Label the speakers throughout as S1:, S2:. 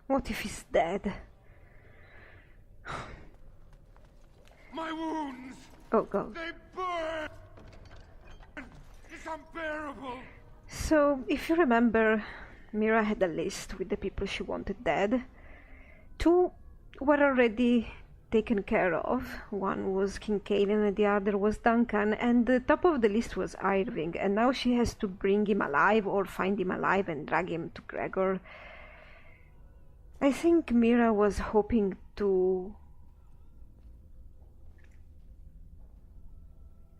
S1: What if he's dead?
S2: My wounds!
S1: Oh god.
S2: They burn! It's unbearable!
S1: So, if you remember, Mira had a list with the people she wanted dead. 2 were already taken care of. One was King Kaelin and the other was Duncan, and the top of the list was Irving, and now she has to bring him alive or find him alive and drag him to Gregor. I think Mira was hoping to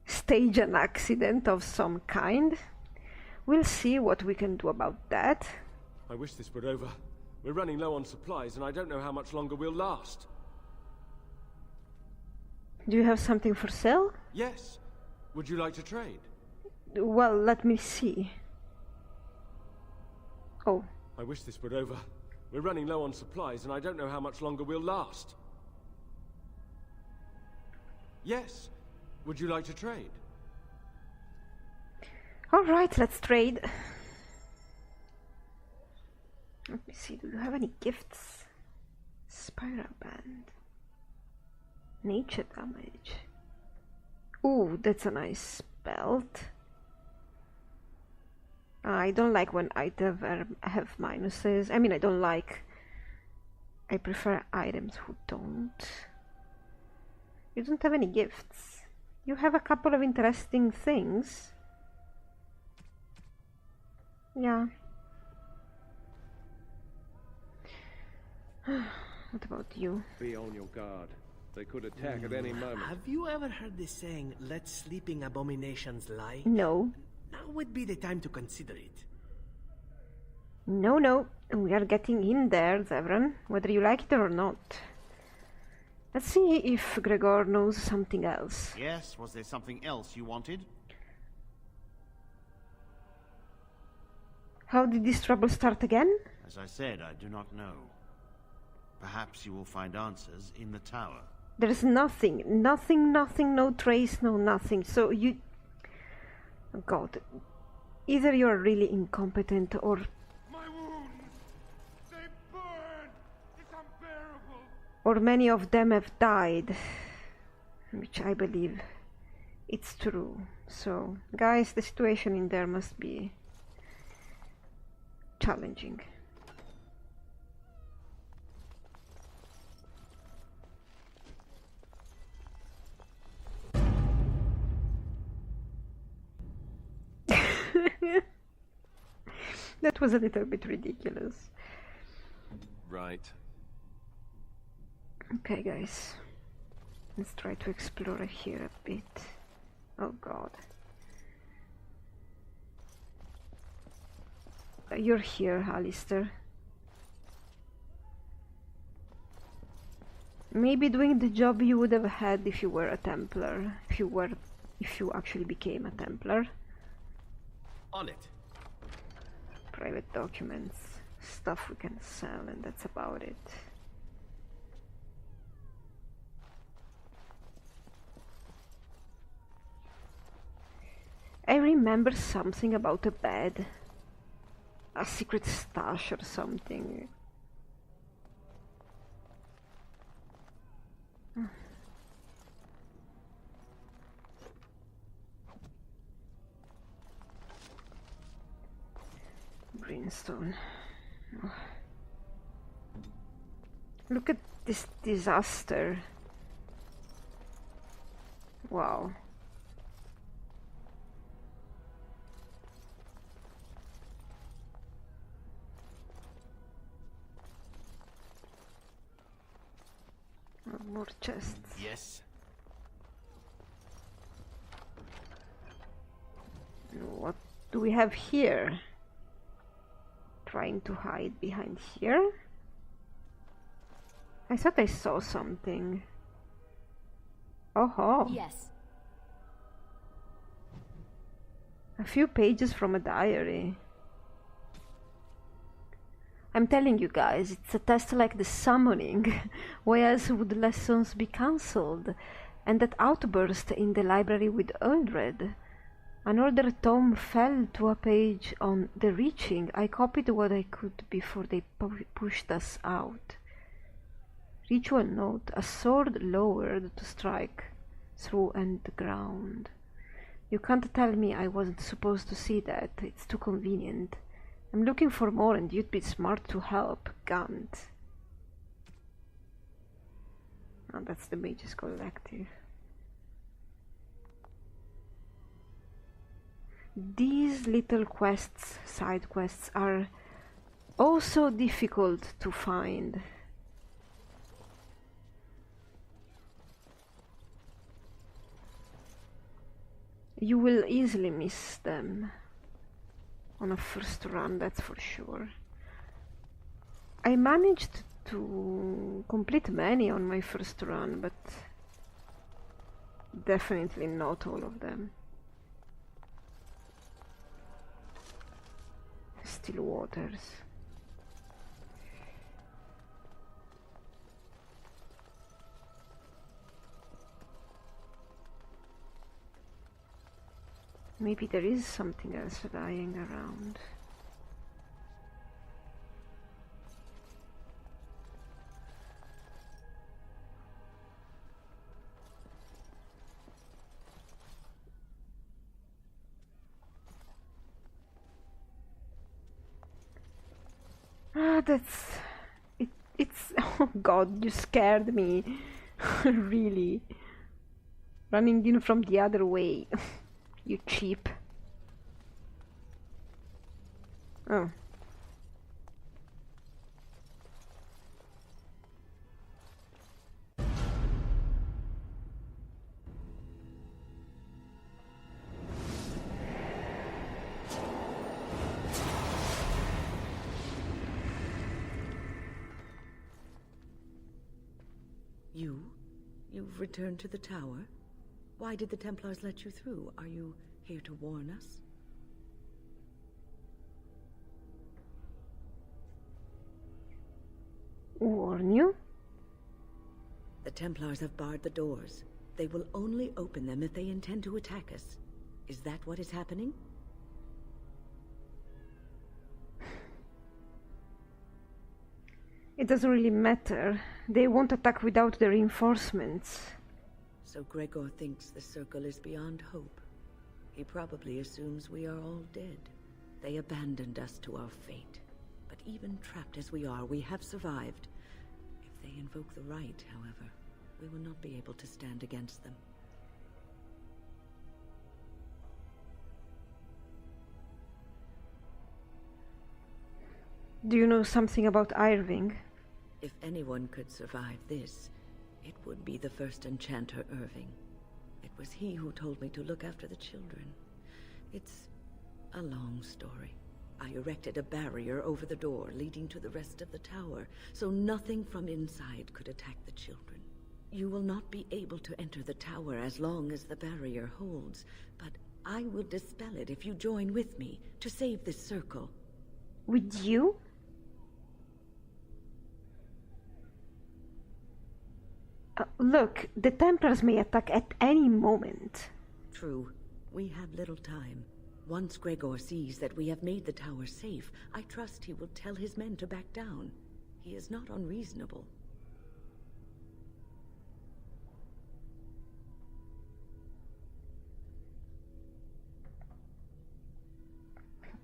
S1: stage an accident of some kind. We'll see what we can do about that.
S3: I wish this were over. We're running low on supplies and I don't know how much longer we'll last.
S1: Do you have something for sale?
S3: Yes. Would you like to trade?
S1: Well, let me see. Oh.
S3: I wish this were over. We're running low on supplies and I don't know how much longer we'll last. Yes. Would you like to trade?
S1: Alright, let's trade. Let me see, do you have any gifts? Spiral Band. Nature damage. Ooh, that's a nice belt. I don't like when items have minuses. I mean, I don't like... I prefer items who don't. You don't have any gifts. You have a couple of interesting things. Yeah. What about you?
S4: Be on your guard. They could attack at any moment.
S5: Have you ever heard the saying, let sleeping abominations lie?
S1: No.
S5: Now would be the time to consider it.
S1: No, we are getting in there, Zevran, whether you like it or not. Let's see if Gregor knows something else.
S6: Yes, was there something else you wanted?
S1: How did this trouble start again?
S6: As I said, I do not know. Perhaps you will find answers in the tower.
S1: There's nothing, no trace, no nothing. So you... Oh God. Either you're really incompetent or...
S2: My wounds! They burn! It's unbearable!
S1: Or many of them have died. Which I believe it's true. So, guys, the situation in there must be challenging. That was a little bit ridiculous.
S3: Right.
S1: Okay, guys. Let's try to explore here a bit. Oh God. You're here, Alistair. Maybe doing the job you would have had if you were a Templar. If you actually became a Templar.
S5: On it.
S1: Private documents, stuff we can sell, and that's about it. I remember something about a bed. A secret stash or something. Greenstone. Oh. Look at this disaster. Wow. More chests.
S6: Yes.
S1: What do we have here? Trying to hide behind here? I thought I saw something. Oh.
S7: Yes.
S1: A few pages from a diary. I'm telling you guys, it's a test like the summoning. Why else would lessons be cancelled? And that outburst in the library with Uldred. An older tome fell to a page on the reaching. I copied what I could before they pushed us out. Ritual note, a sword lowered to strike through and the ground. You can't tell me I wasn't supposed to see that. It's too convenient. I'm looking for more and you'd be smart to help, Gant. Oh, that's the Mage's Collective. These little quests, side quests, are also difficult to find. You will easily miss them on a first run, that's for sure. I managed to complete many on my first run, but definitely not all of them. Still waters. Maybe there is something else lying around. Ah, it's oh god, you scared me. Really. Running in from the other way. You cheap. Oh.
S7: You've returned to the tower? Why did the Templars let you through? Are you here to warn us?
S1: Warn you?
S7: The Templars have barred the doors. They will only open them if they intend to attack us. Is that what is happening?
S1: It doesn't really matter. They won't attack without the reinforcements.
S7: So Gregor thinks the circle is beyond hope. He probably assumes we are all dead. They abandoned us to our fate. But even trapped as we are, we have survived. If they invoke the right, however, we will not be able to stand against them.
S1: Do you know something about Irving?
S7: If anyone could survive this, it would be the first enchanter Irving. It was he who told me to look after the children. It's a long story. I erected a barrier over the door leading to the rest of the tower, so nothing from inside could attack the children. You will not be able to enter the tower as long as the barrier holds, but I will dispel it if you join with me to save this circle.
S1: With you? Look, the Templars may attack at any moment.
S7: True. We have little time. Once Gregor sees that we have made the tower safe, I trust he will tell his men to back down. He is not unreasonable.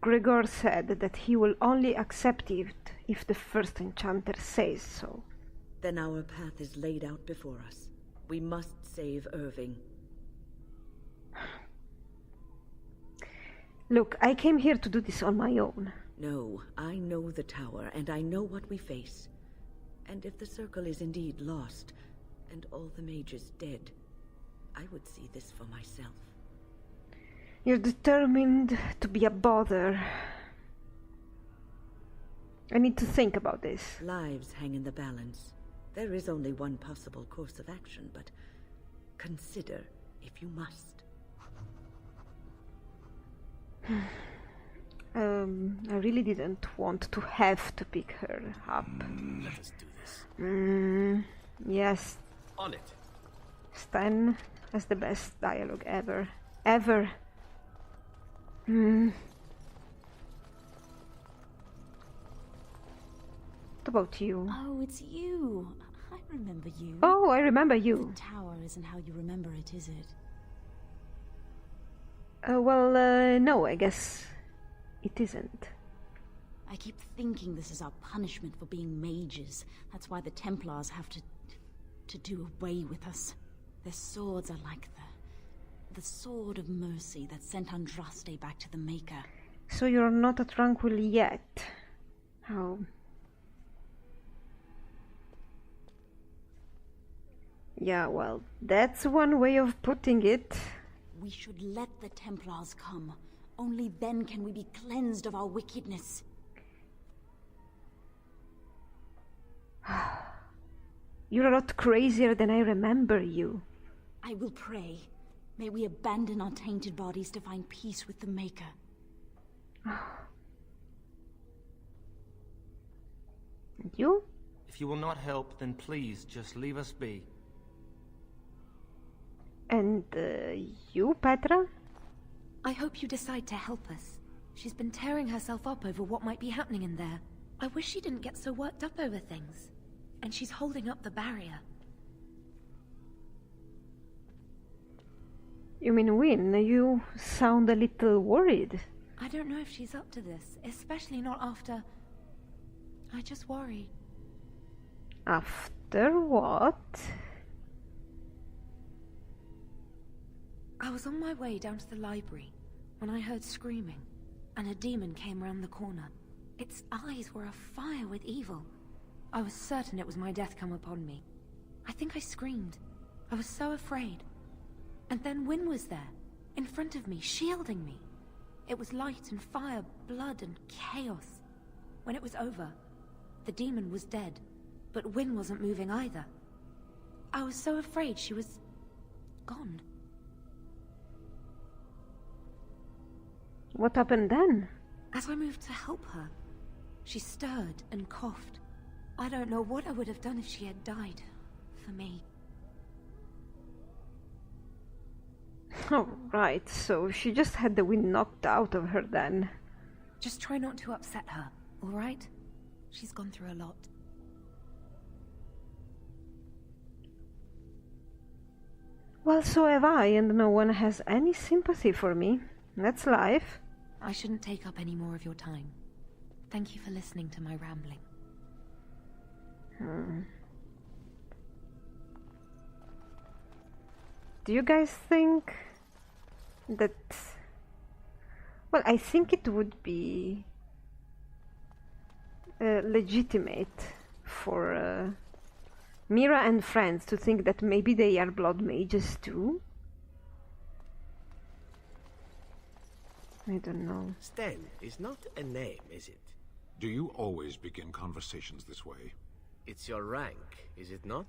S1: Gregor said that he will only accept it if the first enchanter says so.
S7: Then our path is laid out before us. We must save Irving.
S1: Look, I came here to do this on my own.
S7: No, I know the tower, and I know what we face. And if the circle is indeed lost, and all the mages dead, I would see this for myself.
S1: You're determined to be a bother. I need to think about this.
S7: Lives hang in the balance. There is only one possible course of action, but consider if you must.
S1: I really didn't want to have to pick her up.
S3: Let us do this.
S1: Yes.
S3: On it.
S1: Stan has the best dialogue ever. Ever. What about you?
S8: Oh, it's you. I remember you.
S1: Oh, I remember you.
S8: The tower isn't how you remember it, is it?
S1: No, I guess it isn't.
S8: I keep thinking this is our punishment for being mages. That's why the Templars have to do away with us. Their swords are like the sword of mercy that sent Andraste back to the Maker.
S1: So you're not a tranquil yet. Oh. Yeah, well, that's one way of putting it.
S8: We should let the Templars come. Only then can we be cleansed of our wickedness.
S1: You're a lot crazier than I remember you.
S8: I will pray. May we abandon our tainted bodies to find peace with the Maker.
S1: And you?
S9: If you will not help, then please just leave us be.
S1: And you, Petra?
S10: I hope you decide to help us. She's been tearing herself up over what might be happening in there. I wish she didn't get so worked up over things. And she's holding up the barrier.
S1: You mean Win? You sound a little worried.
S10: I don't know if she's up to this, especially not after... I just worry.
S1: After what?
S10: I was on my way down to the library when I heard screaming, and a demon came round the corner. Its eyes were afire with evil. I was certain it was my death come upon me. I think I screamed. I was so afraid. And then Wynne was there, in front of me, shielding me. It was light and fire, blood and chaos. When it was over, the demon was dead, but Wynne wasn't moving either. I was so afraid she was... gone.
S1: What happened then?
S10: As I moved to help her, she stirred and coughed. I don't know what I would have done if she had died. For me.
S1: Oh, right, so she just had the wind knocked out of her then.
S10: Just try not to upset her, alright? She's gone through a lot.
S1: Well, so have I, and no one has any sympathy for me. That's life.
S10: I shouldn't take up any more of your time. Thank you for listening to my rambling.
S1: Do you guys think that... Well, I think it would be legitimate for Mira and friends to think that maybe they are blood mages too. I don't know.
S5: Sten is not a name, is it?
S2: Do you always begin conversations this way?
S5: It's your rank, is it not?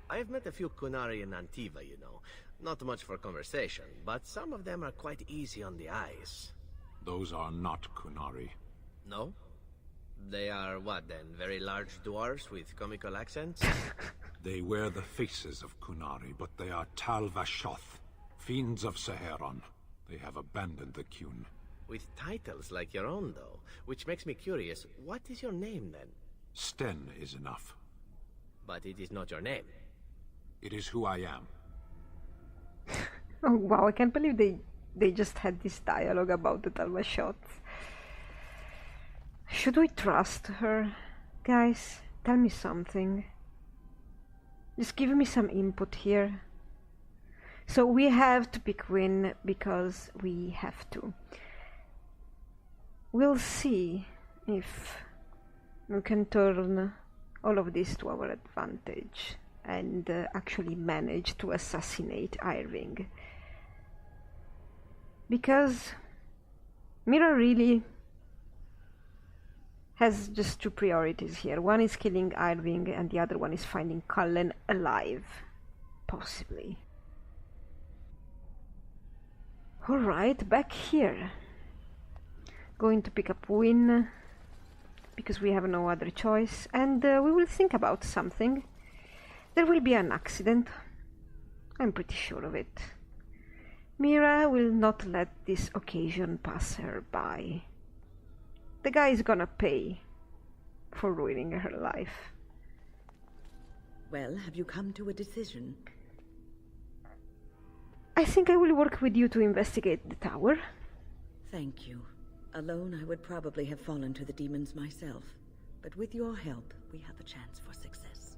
S5: I've met a few Kunari in Antiva, you know. Not much for conversation, but some of them are quite easy on the eyes.
S2: Those are not Kunari.
S5: No? They are what then? Very large dwarves with comical accents?
S2: They wear the faces of Kunari, but they are Tal Vashoth, fiends of Saheron. They have abandoned the Qun.
S5: With titles like your own, though, which makes me curious. What is your name, then?
S2: Sten is enough.
S5: But it is not your name.
S2: It is who I am.
S1: Oh wow, I can't believe they just had this dialogue about the Talva shots. Should we trust her? Guys, tell me something. Just give me some input here. So we have to pick Wynne because we have to. We'll see if we can turn all of this to our advantage and actually manage to assassinate Irving. Because Mira really has just two priorities here. One is killing Irving and the other one is finding Cullen alive. Possibly. Alright, back here. Going to pick up Wynne because we have no other choice, and we will think about something. There will be an accident. I'm pretty sure of it. Mira will not let this occasion pass her by. The guy is gonna pay for ruining her life.
S7: Well, have you come to a decision?
S1: I think I will work with you to investigate the tower.
S7: Thank you. Alone, I would probably have fallen to the demons myself. But with your help, we have a chance for success.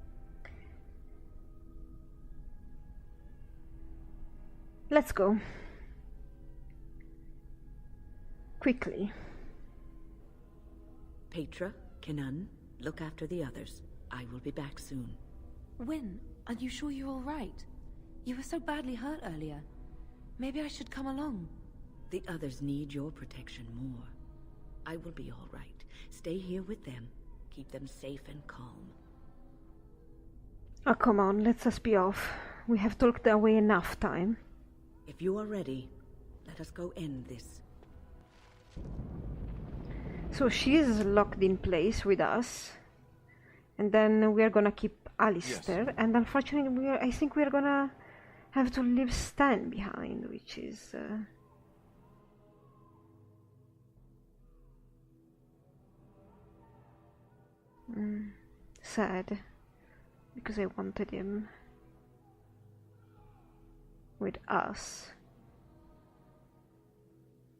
S1: Let's go. Quickly.
S7: Petra, Kenan, look after the others. I will be back soon.
S10: Wyn, are you sure you're all right? You were so badly hurt earlier. Maybe I should come along.
S7: The others need your protection more. I will be all right. Stay here with them. Keep them safe and calm.
S1: Oh, come on, let us be off. We have talked away enough time.
S7: If you are ready, let us go end this.
S1: So she is locked in place with us. And then we are gonna keep Alistair. Yes. And unfortunately, I think we are gonna have to leave Stan behind, which is... sad, because I wanted him with us.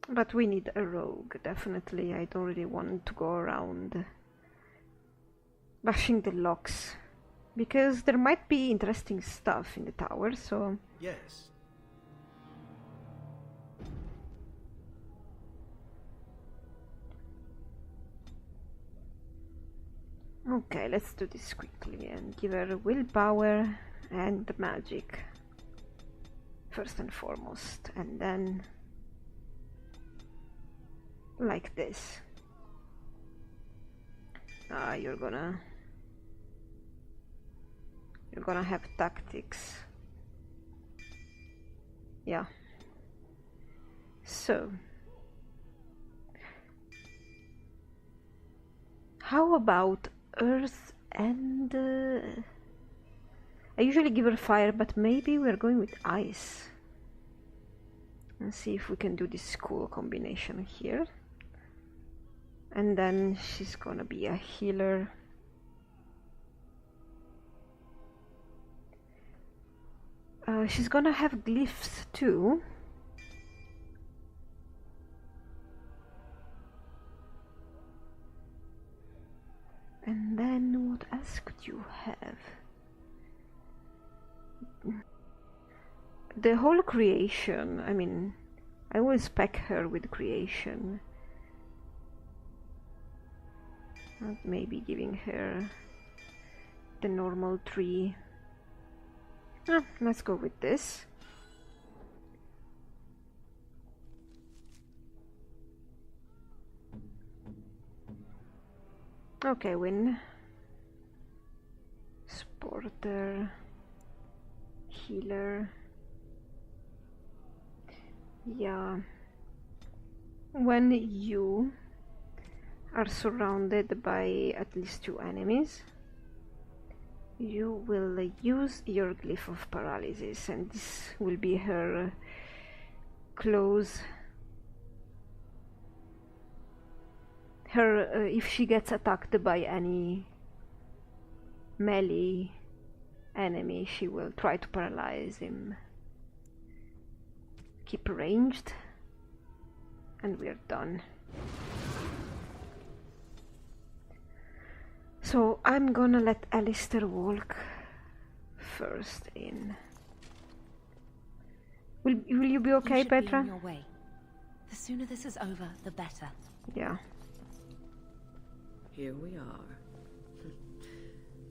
S1: But we need a rogue, definitely. I don't really want to go around bashing the locks, because there might be interesting stuff in the tower, so...
S5: Yes.
S1: Okay, let's do this quickly and give her willpower and magic first and foremost, and then like this. You're gonna have tactics. Yeah. So how about earth and I usually give her fire, but maybe we're going with ice. Let's see if we can do this cool combination here. And then she's gonna be a healer. She's gonna have glyphs too. And then what else could you have? The whole creation, I mean, I will spec her with creation. Maybe giving her the normal 3. Let's go with this. Okay, Wyn. Sporter. Healer. Yeah. When you are surrounded by at least 2 enemies, you will use your glyph of paralysis, and this will be her close. If she gets attacked by any melee enemy, she will try to paralyze him. Keep ranged, and we're done. So I'm gonna let Alistair walk first in. Will you be okay,
S10: you should
S1: Petra?
S10: Be on your way. The sooner this is over, the better.
S1: Yeah.
S7: Here we are.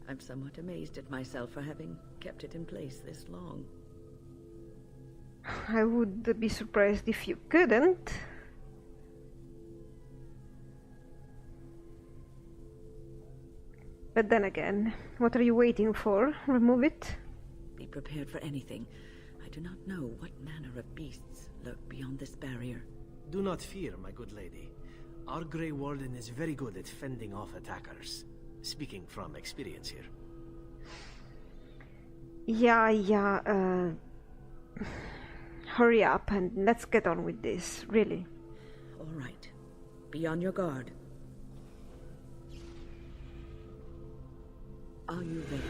S7: I'm somewhat amazed at myself for having kept it in place this long.
S1: I would be surprised if you couldn't. But then again, what are you waiting for? Remove it?
S7: Be prepared for anything. I do not know what manner of beasts lurk beyond this barrier.
S5: Do not fear, my good lady. Our Grey Warden is very good at fending off attackers. Speaking from experience here.
S1: Yeah. hurry up and let's get on with this, really.
S7: All right. Be on your guard. Are you ready?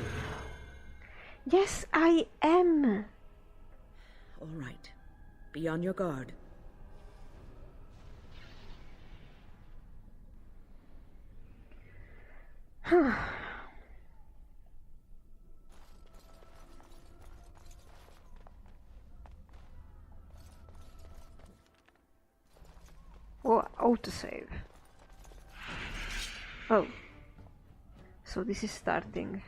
S1: Yes, I am.
S7: All right. Be on your guard.
S1: Oh, autosave. Oh. So this is starting.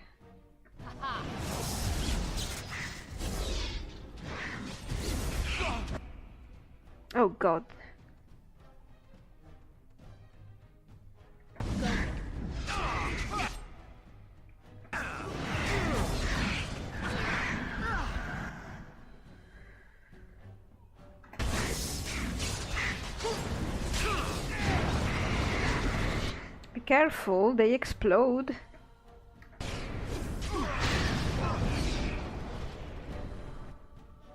S1: Oh god. Be careful, they explode.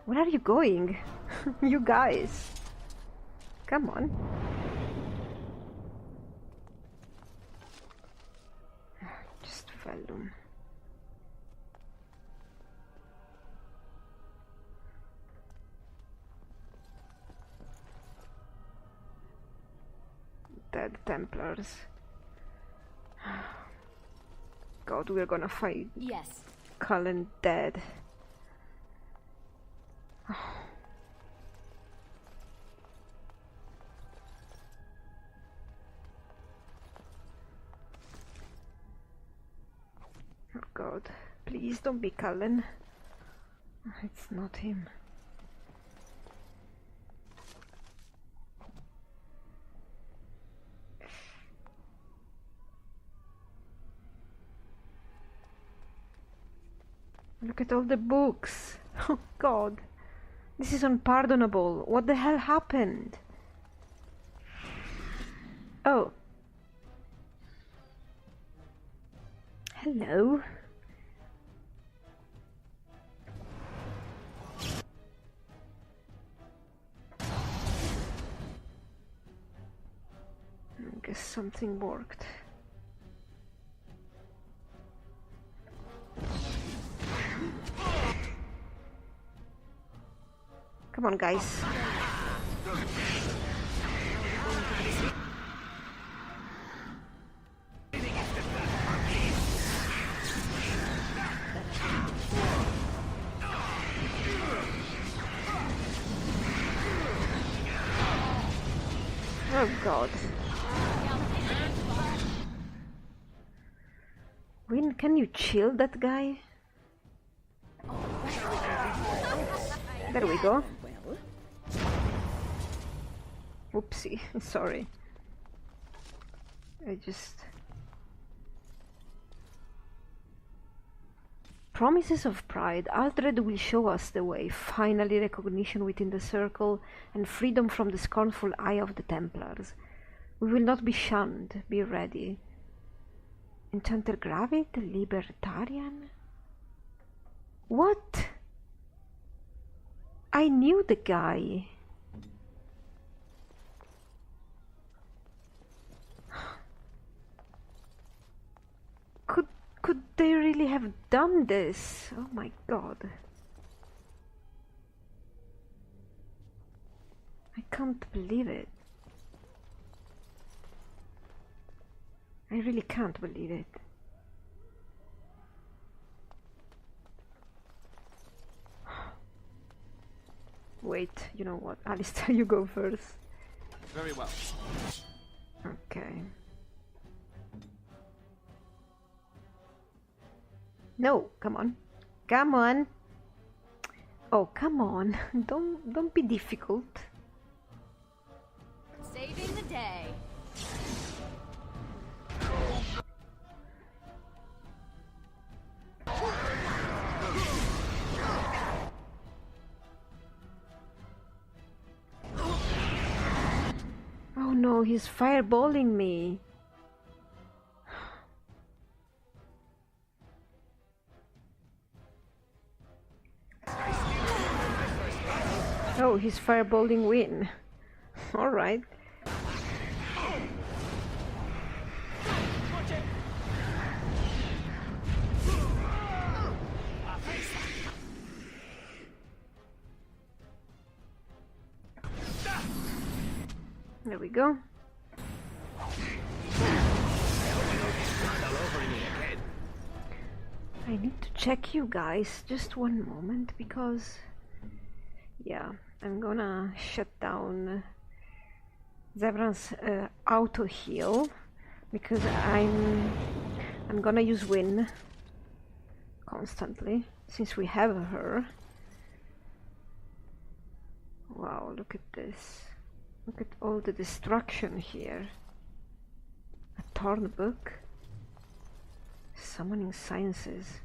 S1: Where are you going? You guys. Come on. Just Farelden. Dead Templars. God, we're gonna fight.
S8: Yes.
S1: Cullen dead. Oh god, please don't be Cullen. It's not him. Look at all the books. Oh god. This is unpardonable. What the hell happened? Oh. Hello. I guess something worked. Come on, guys. Oh god. Win, can you chill that guy? There we go. Oopsie, sorry. I just... Promises of Pride. Aldred will show us the way. Finally recognition within the circle and freedom from the scornful eye of the Templars. We will not be shunned. Be ready. Enchanter Gravit? Libertarian? What? I knew the guy. Could they really have done this? Oh my god. I can't believe it. I really can't believe it. Wait, you know what? Alistair, you go first.
S3: Very well.
S1: Okay. No, come on. Come on. Oh, come on. Don't be difficult.
S8: Saving the day.
S1: Oh no, he's fireballing me. Oh Oh, he's fireballing Win. Alright. There we go. I need to check you guys just one moment because yeah, I'm gonna shut down Zevran's auto heal because I'm gonna use Win constantly since we have her. Wow, look at this. Look at all the destruction here. A torn book. Summoning sciences.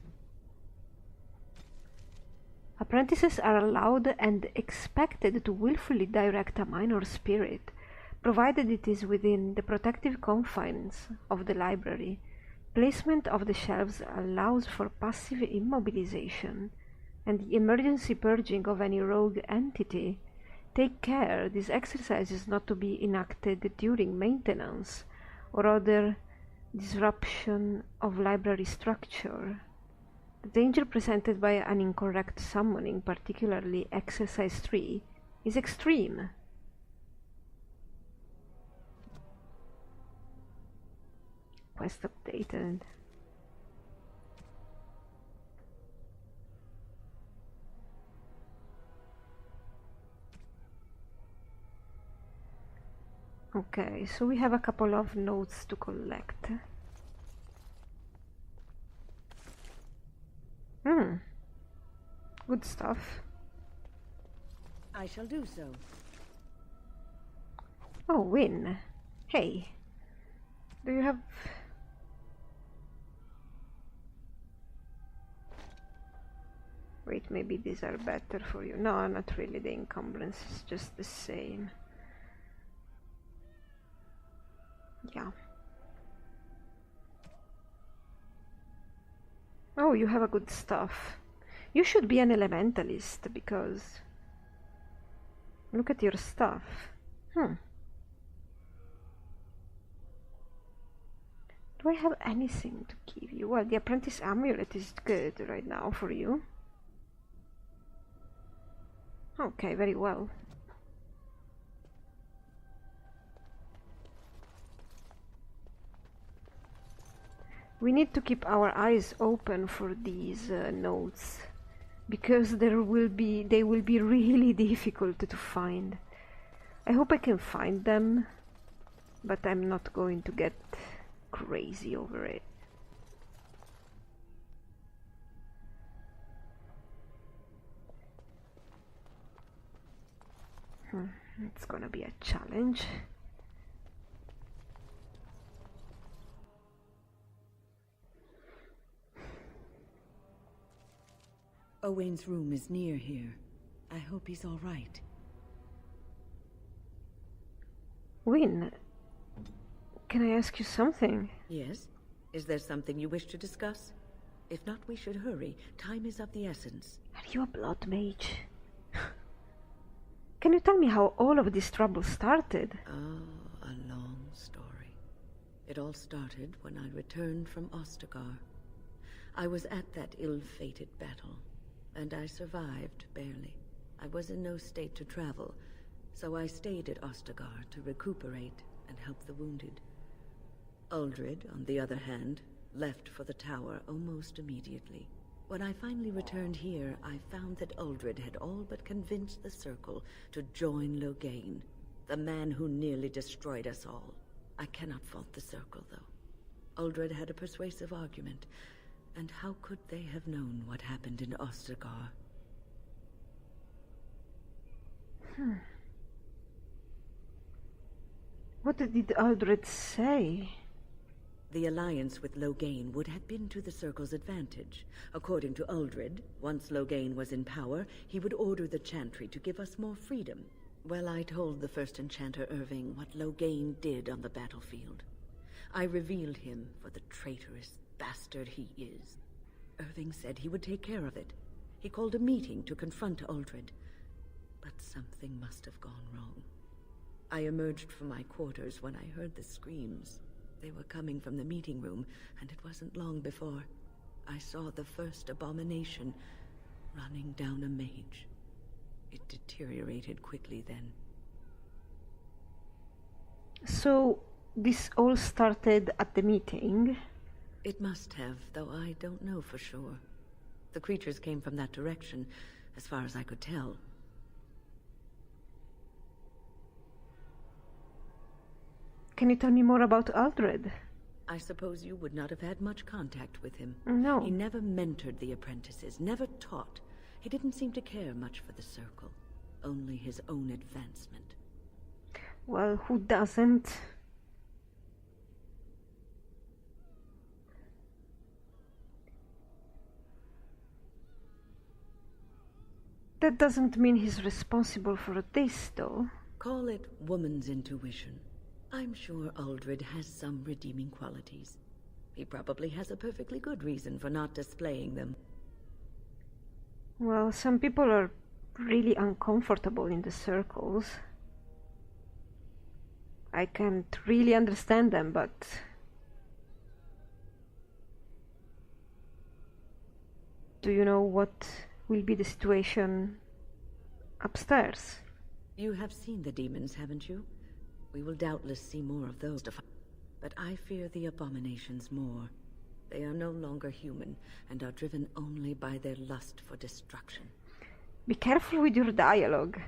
S1: Apprentices are allowed and expected to willfully direct a minor spirit, provided it is within the protective confines of the library. Placement of the shelves allows for passive immobilization and the emergency purging of any rogue entity. Take care this exercise is not to be enacted during maintenance or other disruption of library structure. The danger presented by an incorrect summoning, particularly exercise 3, is extreme. Quest updated. Okay, so we have a couple of notes to collect. Good stuff.
S7: I shall do so.
S1: Oh, Win. Hey. Do you have... Wait, maybe these are better for you. No, not really. The encumbrance is just the same. Yeah. Oh, you have a good stuff. You should be an elementalist because look at your stuff. Do I have anything to give you? Well, the apprentice amulet is good right now for you. Okay, very well. We need to keep our eyes open for these notes because they will be really difficult to find. I hope I can find them, but I'm not going to get crazy over it. It's gonna be a challenge.
S7: Owain's room is near here. I hope he's all right.
S1: Win, can I ask you something?
S7: Yes? Is there something you wish to discuss? If not, we should hurry. Time is of the essence.
S1: Are you a blood mage? Can you tell me how all of this trouble started?
S7: Ah, a long story. It all started when I returned from Ostagar. I was at that ill-fated battle, and I survived, barely. I was in no state to travel, so I stayed at Ostagar to recuperate and help the wounded. Uldred, on the other hand, left for the tower almost immediately. When I finally returned here, I found that Uldred had all but convinced the Circle to join Loghain, the man who nearly destroyed us all. I cannot fault the Circle, though. Uldred had a persuasive argument, and how could they have known what happened in Ostagar?
S1: What did Uldred say?
S7: The alliance with Loghain would have been to the Circle's advantage. According to Uldred, once Loghain was in power, he would order the Chantry to give us more freedom. Well, I told the First Enchanter Irving what Loghain did on the battlefield. I revealed him for the traitorous bastard he is. Irving said he would take care of it. He called a meeting to confront Uldred. But something must have gone wrong. I emerged from my quarters when I heard the screams. They were coming from the meeting room, and it wasn't long before I saw the first abomination running down a mage. It deteriorated quickly then.
S1: So, this all started at the meeting?
S7: It must have, though I don't know for sure. The creatures came from that direction, as far as I could tell.
S1: Can you tell me more about Aldred?
S7: I suppose you would not have had much contact with him.
S1: No.
S7: He never mentored the apprentices, never taught. He didn't seem to care much for the Circle, only his own advancement.
S1: Well, who doesn't? That doesn't mean he's responsible for this, though.
S7: Call it woman's intuition. I'm sure Aldred has some redeeming qualities. He probably has a perfectly good reason for not displaying them.
S1: Well, some people are really uncomfortable in the circles. I can't really understand them, but... Do you know what will be the situation upstairs?
S7: You have seen the demons, haven't you? We will doubtless see more of those. But I fear the abominations more. They are no longer human, and are driven only by their lust for destruction.
S1: Be careful with your dialogue.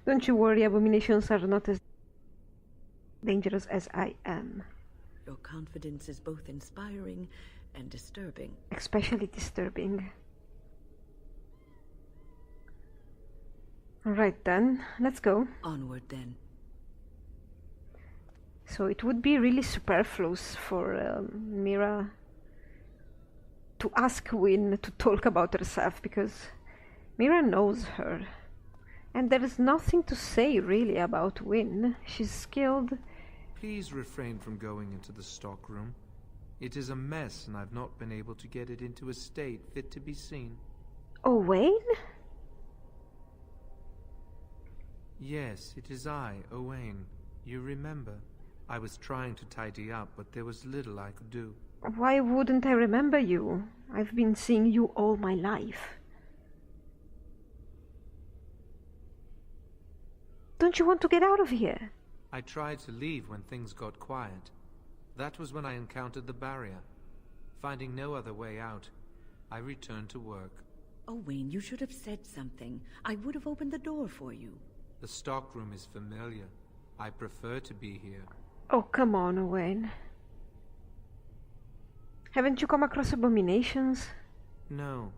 S1: Don't you worry, abominations are not as dangerous as I am.
S7: Your confidence is both inspiring and disturbing.
S1: Especially disturbing. Alright then, let's go.
S7: Onward then.
S1: So it would be really superfluous for Mira to ask Wynne to talk about herself, because Mira knows her. And there is nothing to say really about Wynne. She's skilled.
S9: Please refrain from going into the stockroom. It is a mess, and I've not been able to get it into a state fit to be seen.
S1: Owain?
S9: Yes, it is I, Owain. You remember? I was trying to tidy up, but there was little I could do.
S1: Why wouldn't I remember you? I've been seeing you all my life. Don't you want to get out of here?
S9: I tried to leave when things got quiet. That was when I encountered the barrier. Finding no other way out, I returned to work.
S7: Owain, you should have said something. I would have opened the door for you.
S9: The stockroom is familiar. I prefer to be here.
S1: Oh, come on, Owain. Haven't you come across abominations?
S9: No.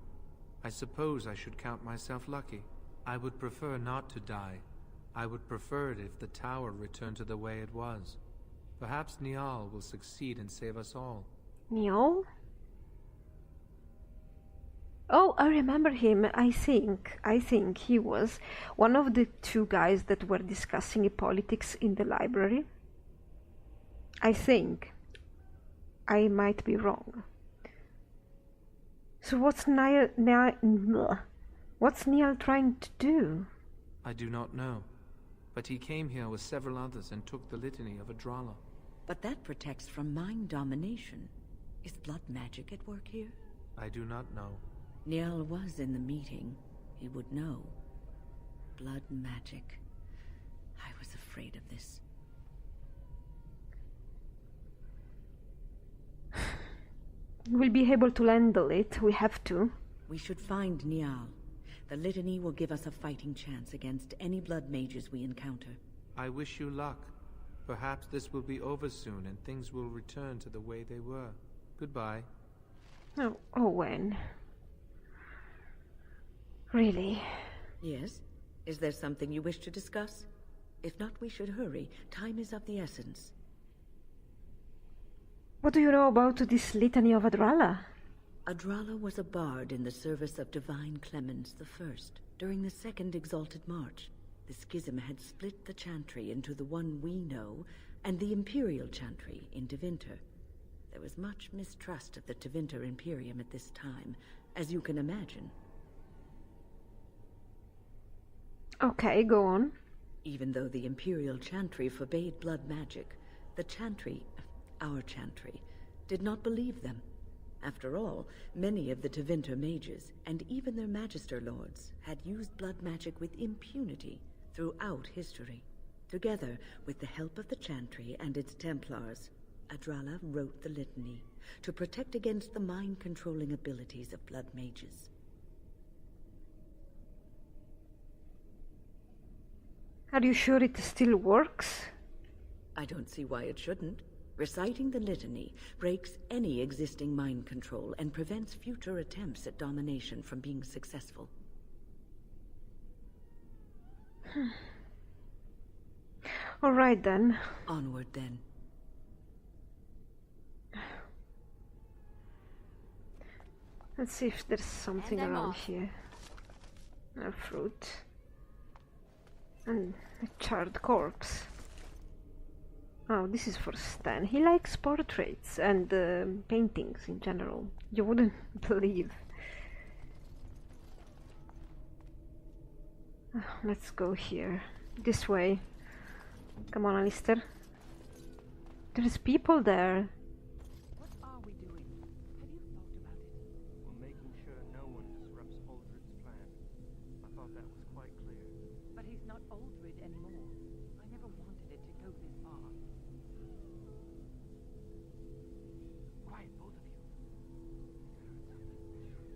S9: I suppose I should count myself lucky. I would prefer not to die. I would prefer it if the tower returned to the way it was. Perhaps Niall will succeed and save us all.
S1: Niall? Oh, I remember him. I think he was one of the two guys that were discussing politics in the library. I think. I might be wrong. So what's Niall trying to do?
S9: I do not know. But he came here with several others and took the litany of Adrala.
S7: But that protects from mind domination. Is blood magic at work here?
S9: I do not know.
S7: Niall was in the meeting. He would know. Blood magic. I was afraid of this.
S1: We'll be able to handle it. We have to.
S7: We should find Niall. The litany will give us a fighting chance against any blood mages we encounter.
S9: I wish you luck. Perhaps this will be over soon and things will return to the way they were. Goodbye.
S1: Oh, Owen. Really?
S7: Yes? Is there something you wish to discuss? If not, we should hurry. Time is of the essence.
S1: What do you know about this litany of Adrala?
S7: Adrala was a bard in the service of Divine Clemens I. During the Second Exalted March, the schism had split the chantry into the one we know and the Imperial chantry into Winter. There was much mistrust of the Tevinter Imperium at this time, as you can imagine.
S1: Okay, go on.
S7: Even though the Imperial Chantry forbade blood magic, the Chantry, our Chantry, did not believe them. After all, many of the Tevinter mages, and even their Magister Lords, had used blood magic with impunity throughout history. Together, with the help of the Chantry and its Templars, Adrala wrote the litany to protect against the mind-controlling abilities of blood mages.
S1: Are you sure it still works?
S7: I don't see why it shouldn't. Reciting the litany breaks any existing mind control and prevents future attempts at domination from being successful.
S1: All right then.
S7: Onward then.
S1: Let's see if there's something around here. A fruit. And a charred corpse. Oh, this is for Stan. He likes portraits and paintings in general. You wouldn't believe. Let's go here. This way. Come on, Alistair. There's people there.
S11: What are we doing? Have you thought about it? We're making sure no one disrupts Aldred's plan. I thought that was quite clear. But he's not Aldred anymore. I never wanted it to go this far. Quiet, both of you.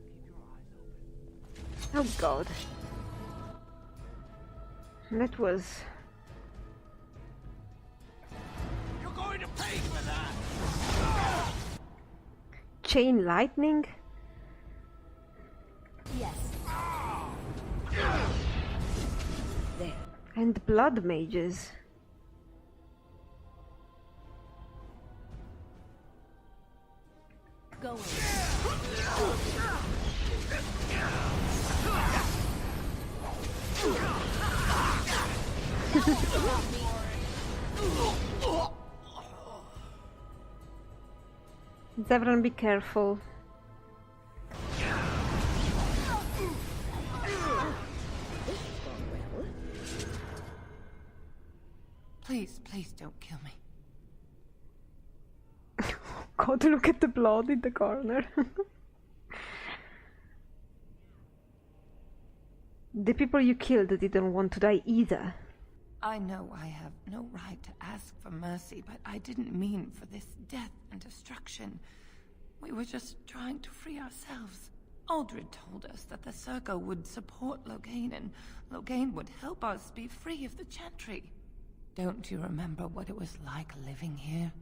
S11: Keep your eyes open.
S1: Oh god. That was...
S11: You're going to pay for that!
S1: chain lightning?
S8: Yes.
S7: There.
S1: And blood mages.
S8: Go away.
S1: Everyone be careful.
S11: Please, please don't kill me.
S1: God, look at the blood in the corner. The people you killed didn't want to die either.
S11: I know I have no right to ask for mercy, but I didn't mean for this death and destruction. We were just trying to free ourselves. Aldred told us that the Circle would support Loghain, and Loghain would help us be free of the Chantry. Don't you remember what it was like living here?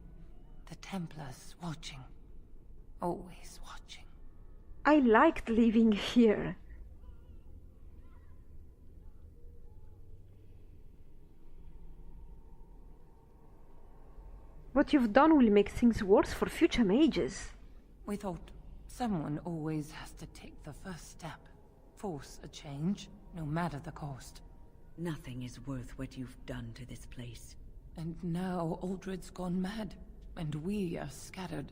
S11: The Templars watching. Always watching.
S1: I liked living here. What you've done will make things worse for future mages.
S11: We thought someone always has to take the first step. Force a change, no matter the cost.
S7: Nothing is worth what you've done to this place.
S11: And now Aldred's gone mad, and we are scattered,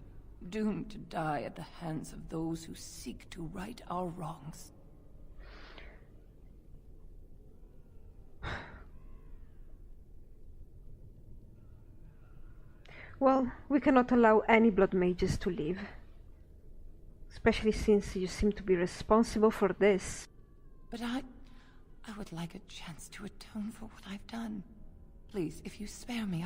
S11: doomed to die at the hands of those who seek to right our wrongs.
S1: Well, we cannot allow any blood mages to live. Especially since you seem to be responsible for this.
S11: But I would like a chance to atone for what I've done. Please, if you spare me,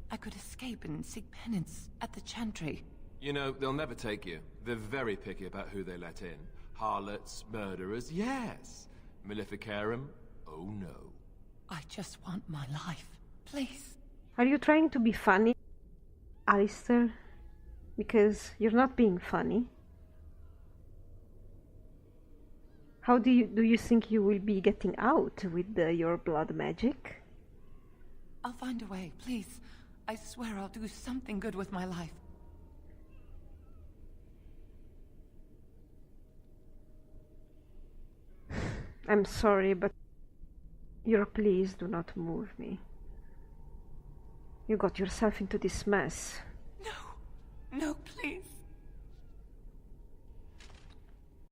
S11: I could escape and seek penance at the Chantry.
S12: You know, they'll never take you. They're very picky about who they let in. Harlots, murderers, yes. Maleficarum, oh no.
S11: I just want my life. Please.
S1: Are you trying to be funny, Alistair? Because you're not being funny. How do you think you will be getting out with your blood magic?
S11: I'll find a way, please. I swear I'll do something good with my life.
S1: I'm sorry, but your pleas do not move me. You got yourself into this mess.
S11: No, No, please.